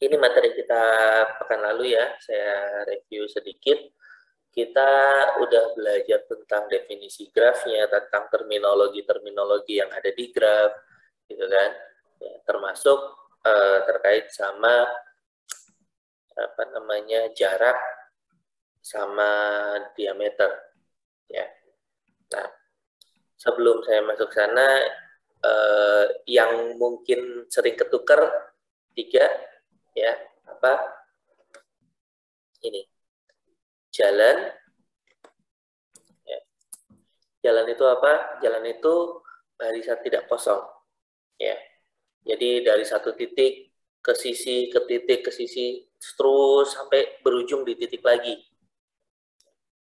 Ini materi kita pekan lalu ya, saya review sedikit. Kita udah belajar tentang definisi grafnya, tentang terminologi-terminologi yang ada di graf, gitu kan. Ya, termasuk terkait sama jarak sama diameter. Ya. Nah, sebelum saya masuk sana, yang mungkin sering ketukar tiga, ya ini jalan. Ya. Jalan itu apa? Jalan itu barisan tidak kosong. Ya. Jadi dari satu titik ke sisi, ke titik, ke sisi, terus sampai berujung di titik lagi.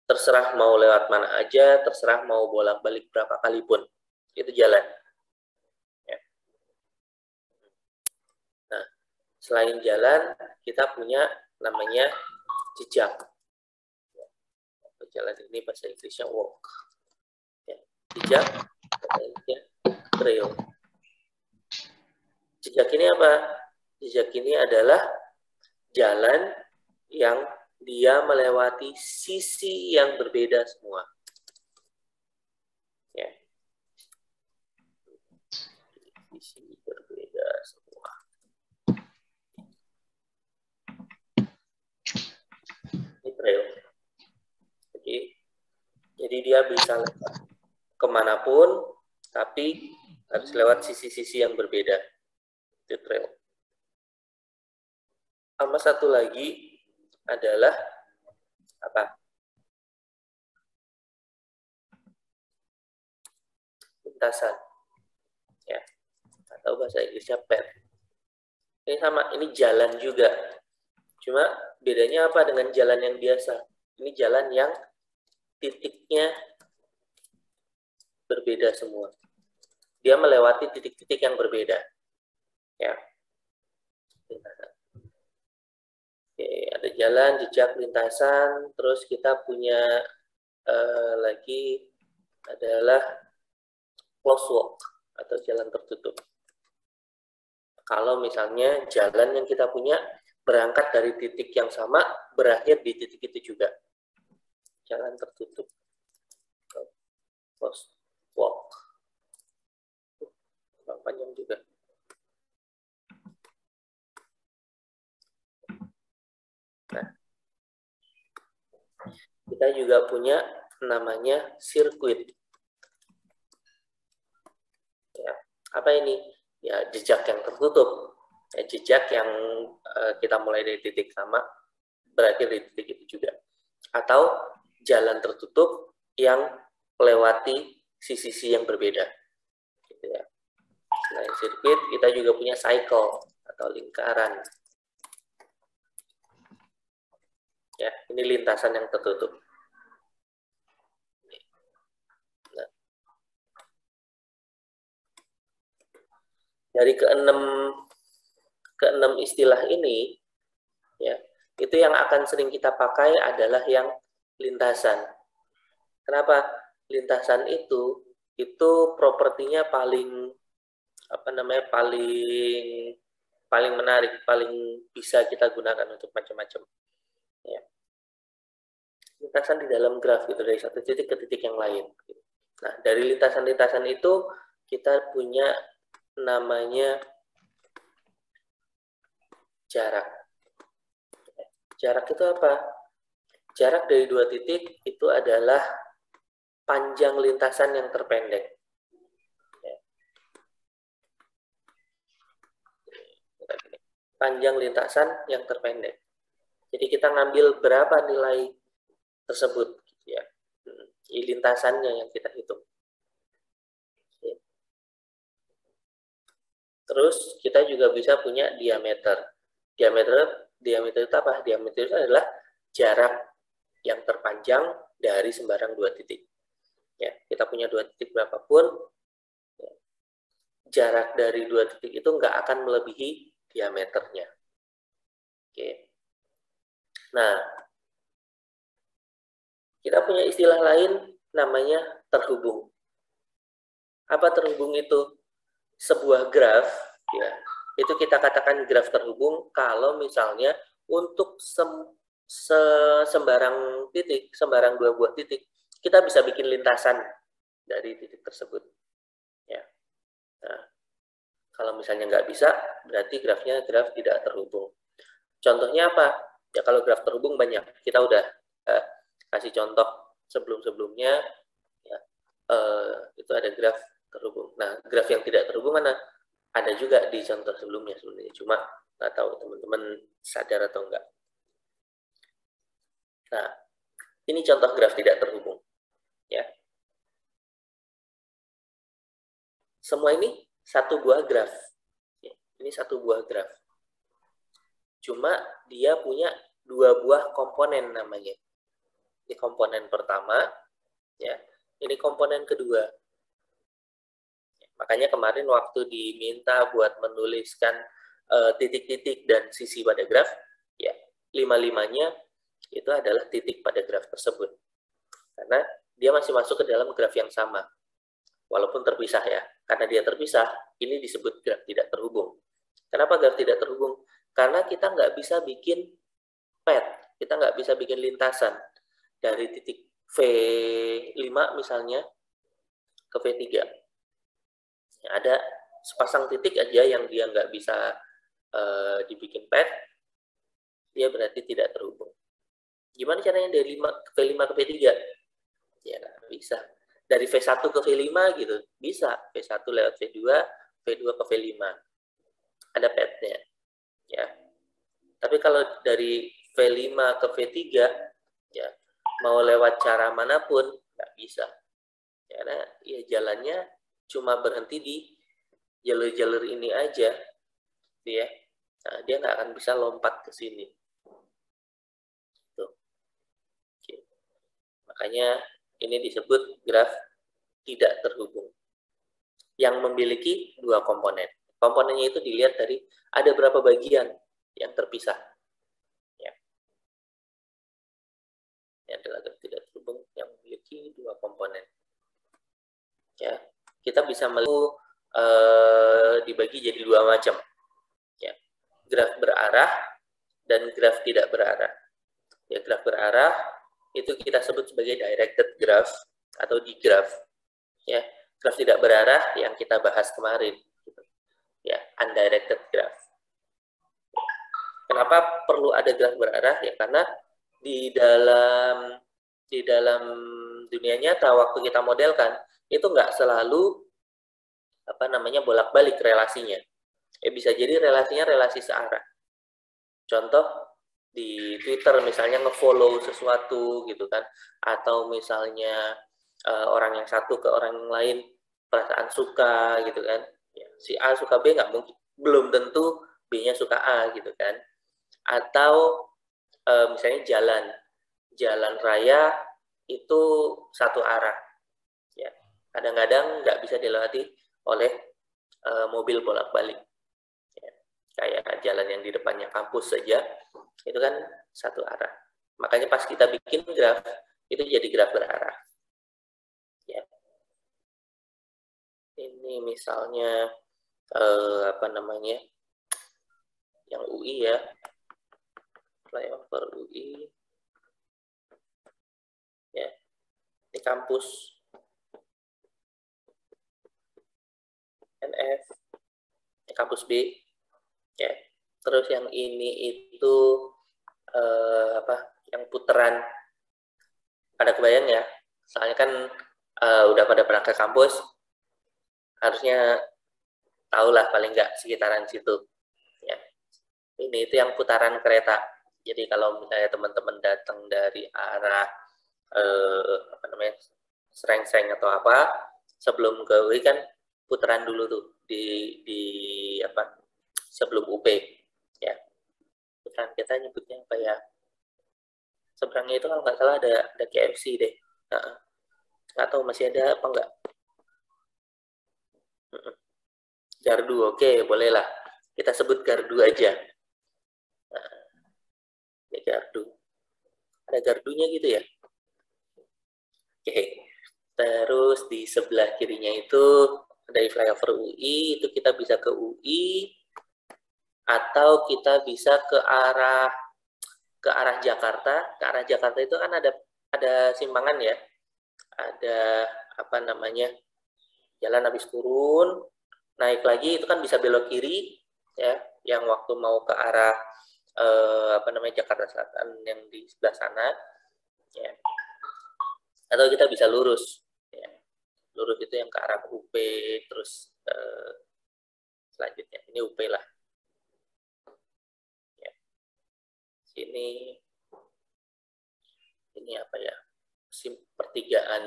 Terserah mau lewat mana aja, terserah mau bolak-balik berapa kali pun. Itu jalan. Ya. Nah, selain jalan, kita punya namanya jejak. Jalan ini bahasa Inggrisnya walk. Ya. Jejak, bahasa Inggrisnya trail. Jejak ini apa? Jejak ini adalah jalan yang dia melewati sisi yang berbeda semua. Ya. Sisi berbeda semua. Ini trail. Jadi dia bisa lewat kemanapun, tapi harus lewat sisi-sisi yang berbeda. Itu trail. Sama satu lagi adalah apa? Lintasan. Ya. Atau bahasa Inggrisnya path. Ini sama, ini jalan juga. Cuma bedanya apa dengan jalan yang biasa? Ini jalan yang titiknya berbeda semua. Dia melewati titik-titik yang berbeda. Ya. Oke, ada jalan, jejak, lintasan. Terus kita punya lagi adalah close walk atau jalan tertutup. Kalau misalnya jalan yang kita punya berangkat dari titik yang sama, berakhir di titik itu juga. Jalan tertutup. Close walk. Panjang juga. Nah, kita juga punya namanya sirkuit. Ya, apa ini? Ya, jejak yang tertutup. Ya, jejak yang kita mulai dari titik sama, berakhir di titik itu juga. Atau jalan tertutup yang melewati sisi-sisi yang berbeda. Gitu ya. Selain sirkuit, kita juga punya cycle atau lingkaran. Ya, ini lintasan yang tertutup. Nah, dari keenam istilah ini, ya, itu yang akan sering kita pakai adalah yang lintasan. Kenapa? Lintasan itu propertinya paling paling menarik, paling bisa kita gunakan untuk macam-macam. Ya. Lintasan di dalam graf gitu, dari satu titik ke titik yang lain. Nah, dari lintasan-lintasan itu kita punya namanya jarak. Jarak itu apa? Jarak dari dua titik itu adalah panjang lintasan yang terpendek. Panjang lintasan yang terpendek. Jadi kita ngambil berapa nilai tersebut, ya, lintasannya yang kita hitung. Terus kita juga bisa punya diameter. Diameter itu apa? Diameter itu adalah jarak yang terpanjang dari sembarang dua titik. Ya, kita punya dua titik berapapun, ya, jarak dari dua titik itu nggak akan melebihi diameternya. Oke. Nah, kita punya istilah lain namanya terhubung. Apa terhubung itu? Sebuah graf, ya, itu kita katakan graf terhubung kalau misalnya untuk sembarang titik, sembarang dua buah titik, kita bisa bikin lintasan dari titik tersebut. Ya. Nah, kalau misalnya nggak bisa, berarti grafnya graf tidak terhubung. Contohnya apa? Ya kalau graf terhubung banyak. Kita udah kasih contoh sebelum-sebelumnya. Ya, itu ada graf terhubung. Nah, graf yang tidak terhubung mana? Ada juga di contoh sebelumnya sebenarnya. Cuma nggak tahu teman-teman sadar atau enggak. Nah, ini contoh graf tidak terhubung. Ya. Semua ini satu buah graf. Ya, ini satu buah graf. Cuma dia punya dua buah komponen namanya. Ini komponen pertama, ya. Ini komponen kedua. Makanya kemarin waktu diminta buat menuliskan titik-titik dan sisi pada graf, ya 5-5-nya itu adalah titik pada graf tersebut. Karena dia masih masuk ke dalam graf yang sama. Walaupun terpisah ya. Karena dia terpisah, ini disebut graf tidak terhubung. Kenapa graf tidak terhubung? Karena kita nggak bisa bikin pad, kita nggak bisa bikin lintasan dari titik V5 misalnya ke V3. Ada sepasang titik aja yang dia nggak bisa dibikin pad, dia berarti tidak terhubung. Gimana caranya dari V5 ke V3? Ya nggak bisa. Dari V1 ke V5 gitu, bisa. V1 lewat V2, V2 ke V5. Ada padnya. Ya. Tapi kalau dari V5 ke V3, ya mau lewat cara manapun, nggak bisa. Karena ya jalannya cuma berhenti di jalur-jalur ini aja. Ya. Nah, dia nggak akan bisa lompat ke sini. Tuh. Oke. Makanya ini disebut graf tidak terhubung. Yang memiliki dua komponen. Komponennya itu dilihat dari ada berapa bagian yang terpisah. Ya. Ini adalah graf tidak terhubung yang memiliki dua komponen. Ya, kita bisa melihat dibagi jadi dua macam. Ya. Graf berarah dan graf tidak berarah. Ya, graf berarah itu kita sebut sebagai directed graph atau digraph. Ya, graf tidak berarah yang kita bahas kemarin. Ya, undirected graph. Kenapa perlu ada graf berarah? Ya karena di dalam dunia nyata waktu kita modelkan itu nggak selalu bolak-balik relasinya. Bisa jadi relasinya relasi searah. Contoh di Twitter misalnya nge-follow sesuatu gitu kan, atau misalnya orang yang satu ke orang yang lain perasaan suka gitu kan. Ya, si A suka B nggak mungkin, belum tentu B-nya suka A gitu kan. Atau misalnya jalan raya itu satu arah. Ya, kadang-kadang nggak bisa dilewati oleh mobil bolak-balik. Ya, kayak jalan yang di depannya kampus saja, itu kan satu arah. Makanya pas kita bikin graf, itu jadi graf berarah. Ya. Ini misalnya yang UI ya, flyover UI. Ya, ini kampus NF, ini kampus B. Ya, terus yang ini itu yang putaran. Ada kebayang ya? Soalnya kan udah pada pernah ke kampus, harusnya tahulah paling nggak sekitaran situ. Ya. Ini itu yang putaran kereta. Jadi kalau misalnya teman-teman datang dari arah Srengseng atau apa, sebelum ke UI kan putaran dulu tuh di sebelum UP ya. Putaran kita nyebutnya apa ya? Seberangnya itu kalau nggak salah ada KFC deh. Nggak tahu masih ada apa nggak. Gardu, oke, bolehlah. Kita sebut gardu aja. Nah, ini gardu. Ada gardunya gitu ya. Oke. Terus di sebelah kirinya itu ada flyover UI, itu kita bisa ke UI. atau kita bisa ke arah Jakarta. Ke arah Jakarta itu kan ada simpangan ya, ada apa namanya, jalan habis turun naik lagi itu kan bisa belok kiri ya, yang waktu mau ke arah apa namanya Jakarta Selatan yang di sebelah sana ya, atau kita bisa lurus ya. Lurus itu yang ke arah UP, terus selanjutnya ini UP lah ya. Ini apa ya, pertigaan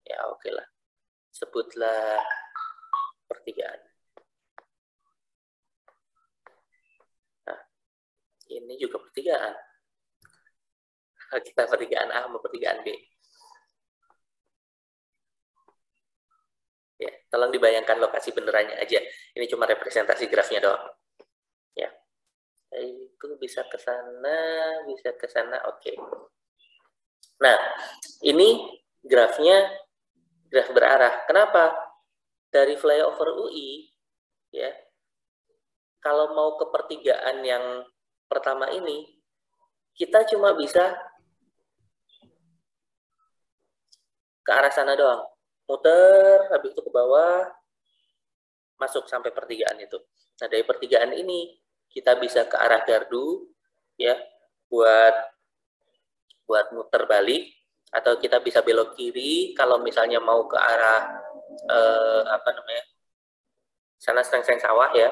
ya, oke lah, sebutlah pertigaan. Nah, ini juga pertigaan. Kita pertigaan A sama pertigaan B. Ya, tolong dibayangkan lokasi benerannya aja. Ini cuma representasi grafnya doang. Ya, itu bisa ke sana, oke. Nah, ini grafnya graf berarah. Kenapa? Dari flyover UI, ya, kalau mau ke pertigaan yang pertama ini, kita cuma bisa ke arah sana doang. Muter, habis itu ke bawah, masuk sampai pertigaan itu. Nah, dari pertigaan ini, kita bisa ke arah gardu, ya, buat muter balik, atau kita bisa belok kiri, kalau misalnya mau ke arah, apa namanya, sana Srengseng Sawah ya,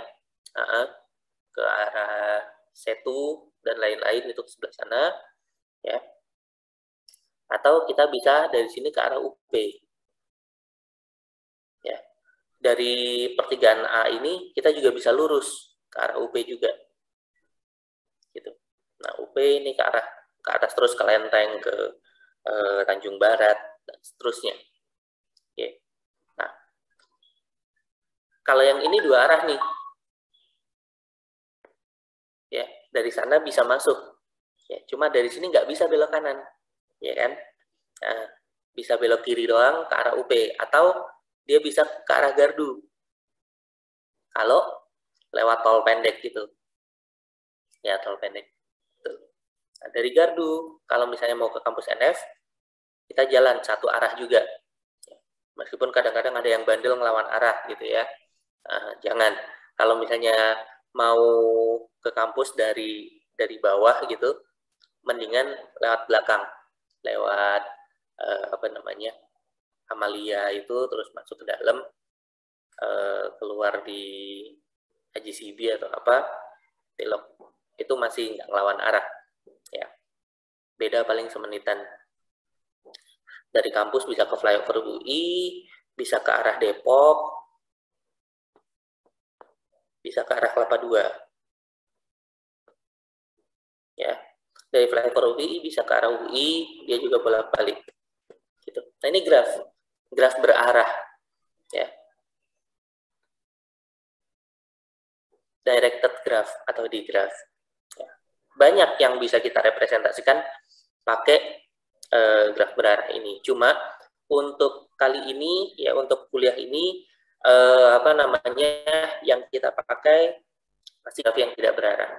ke arah Setu, dan lain-lain itu ke sebelah sana, ya. Atau kita bisa dari sini ke arah UP. Ya. Dari pertigaan A ini kita juga bisa lurus ke arah UP juga. Gitu. Nah, UP ini ke atas terus ke Lenteng, ke Tanjung Barat dan seterusnya. Oke. Nah, kalau yang ini dua arah nih. Ya, dari sana bisa masuk. Ya, cuma dari sini nggak bisa belok kanan. Ya kan? Nah, bisa belok kiri doang ke arah UP, atau dia bisa ke arah gardu kalau lewat tol pendek gitu ya, tol pendek. Nah, dari gardu kalau misalnya mau ke kampus NF, kita jalan satu arah juga, meskipun kadang-kadang ada yang bandel ngelawan arah gitu ya. Jangan, kalau misalnya mau ke kampus dari bawah gitu, mendingan lewat belakang, lewat apa namanya, Amalia itu, terus masuk ke dalam, keluar di Haji Sibi atau apa, belok, itu masih nggak ngelawan arah ya, beda paling semenitan. Dari kampus bisa ke flyover UI, bisa ke arah Depok, bisa ke arah Kelapa II ya. Dari flyover UI bisa ke arah UI, dia juga bolak-balik gitu. Nah, ini graf berarah ya, directed graph atau digraph ya. Banyak yang bisa kita representasikan pakai graf berarah ini. Cuma untuk kali ini ya, untuk kuliah ini apa namanya, yang kita pakai pasti graf yang tidak berarah.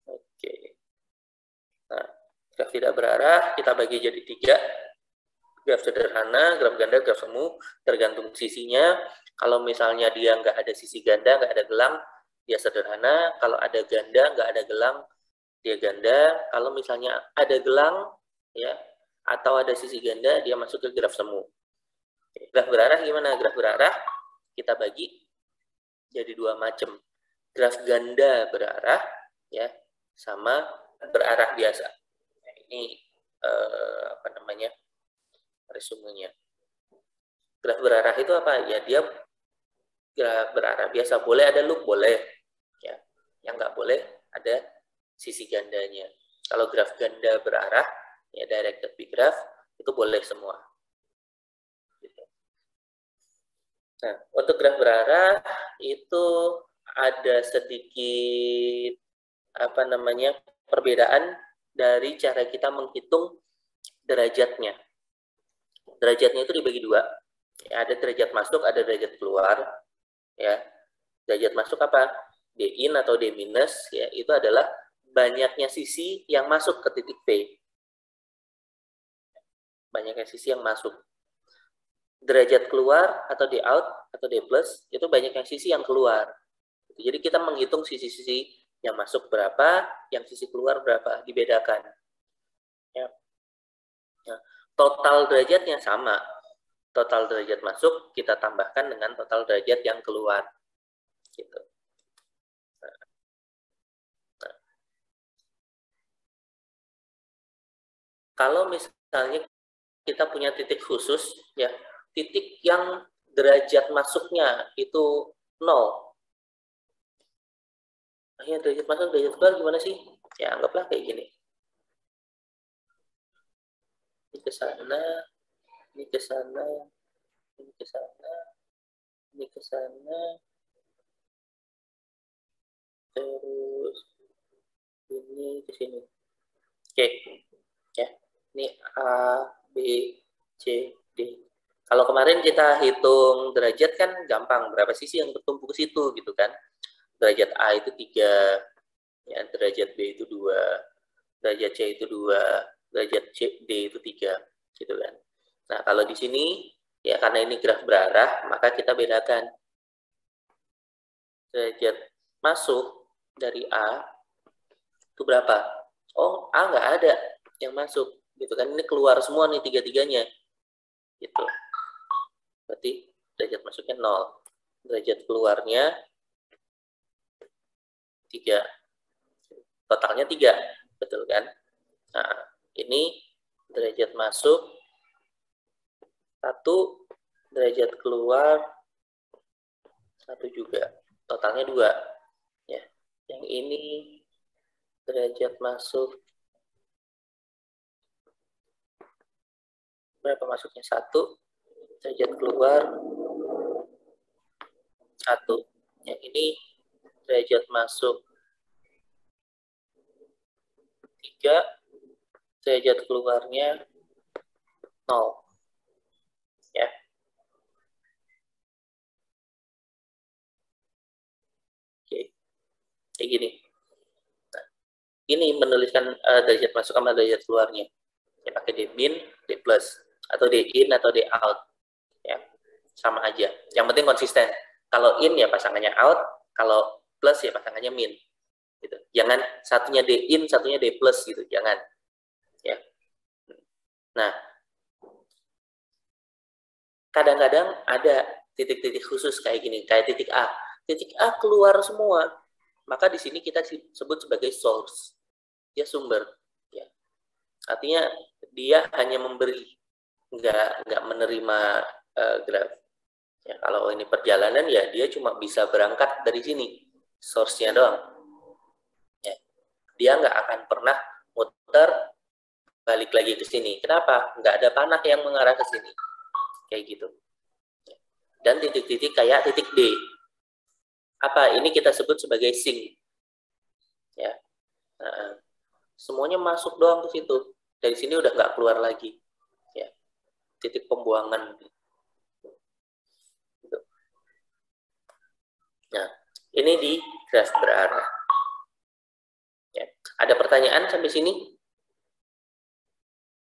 Oke. Nah, graf tidak berarah kita bagi jadi 3. Graf sederhana, graf ganda, graf semu, tergantung sisinya. Kalau misalnya dia nggak ada sisi ganda, nggak ada gelang, dia sederhana. Kalau ada ganda, nggak ada gelang, dia ganda. Kalau misalnya ada gelang, ya, atau ada sisi ganda, dia masuk ke graf semu. Graf berarah gimana? Graf berarah kita bagi jadi 2 macam. Graf ganda berarah, ya, sama berarah biasa. Nah, ini apa namanya, resumenya. Graf berarah itu apa? Ya, dia graf berarah biasa. Boleh ada loop, boleh. Ya, yang nggak boleh ada sisi gandanya. Kalau graf ganda berarah, ya directed bigraph, itu boleh semua. Gitu. Nah, untuk graf berarah itu ada sedikit apa namanya, perbedaan dari cara kita menghitung derajatnya. Derajatnya itu dibagi 2. Ya, ada derajat masuk, ada derajat keluar. Ya, derajat masuk apa? D in atau D minus, ya, itu adalah banyaknya sisi yang masuk ke titik P. Banyaknya sisi yang masuk. Derajat keluar atau D out atau D plus, itu banyaknya sisi yang keluar. Jadi kita menghitung sisi-sisi yang masuk berapa, yang sisi keluar berapa, dibedakan. Ya. Nah, total derajatnya sama. Total derajat masuk kita tambahkan dengan total derajat yang keluar. Gitu. Nah, kalau misalnya kita punya titik khusus, ya, titik yang derajat masuknya itu 0. Akhirnya derajat masuk, derajat keluar gimana sih? Ya, anggaplah kayak gini. Ini ke sana, ini ke sana, ini ke sana, ini ke sana, terus ini ke sini. Oke, ya. Ini A, B, C, D. Kalau kemarin kita hitung derajat kan gampang, berapa sisi yang bertumpu ke situ gitu kan. Derajat A itu 3, ya, derajat B itu 2, derajat C itu 2, derajat D itu 3, gitu kan. Nah, kalau di sini, ya karena ini graf berarah, maka kita bedakan. Derajat masuk dari A itu berapa? Oh, A nggak ada yang masuk, gitu kan. Ini keluar semua nih tiga-tiganya, gitu. Berarti derajat masuknya 0. Derajat keluarnya 3. Totalnya 3, betul kan? Nah, ini derajat masuk 1, derajat keluar 1 juga. Totalnya 2. Ya. Yang ini derajat masuk berapa masuknya? 1, derajat keluar 1. Yang ini derajat masuk 3, derajat keluarnya 0. Ya. Oke. Kayak gini. Nah, ini menuliskan derajat masuk sama derajat keluarnya. Ya, pakai D min, D plus, atau D in atau D out. Ya, sama aja. Yang penting konsisten. Kalau in ya pasangannya out, kalau plus ya pasangannya min. Gitu. Jangan satunya D in, satunya D plus gitu. Jangan. Ya. Nah, kadang-kadang ada titik-titik khusus kayak gini, kayak titik A. Titik A keluar semua, maka di sini kita sebut sebagai source. Dia sumber. Ya. Artinya dia hanya memberi, nggak menerima graf. Ya, kalau ini perjalanan ya dia cuma bisa berangkat dari sini, source-nya doang. Ya. Dia nggak akan pernah muter balik lagi ke sini. Kenapa? Nggak ada panah yang mengarah ke sini. Kayak gitu. Dan titik-titik kayak titik D. Apa? Ini kita sebut sebagai sink. Ya. Nah, semuanya masuk doang ke situ. Dari sini udah nggak keluar lagi. Ya. Titik pembuangan. Gitu. Nah, ini di graf berarah. Ya. Ada pertanyaan sampai sini?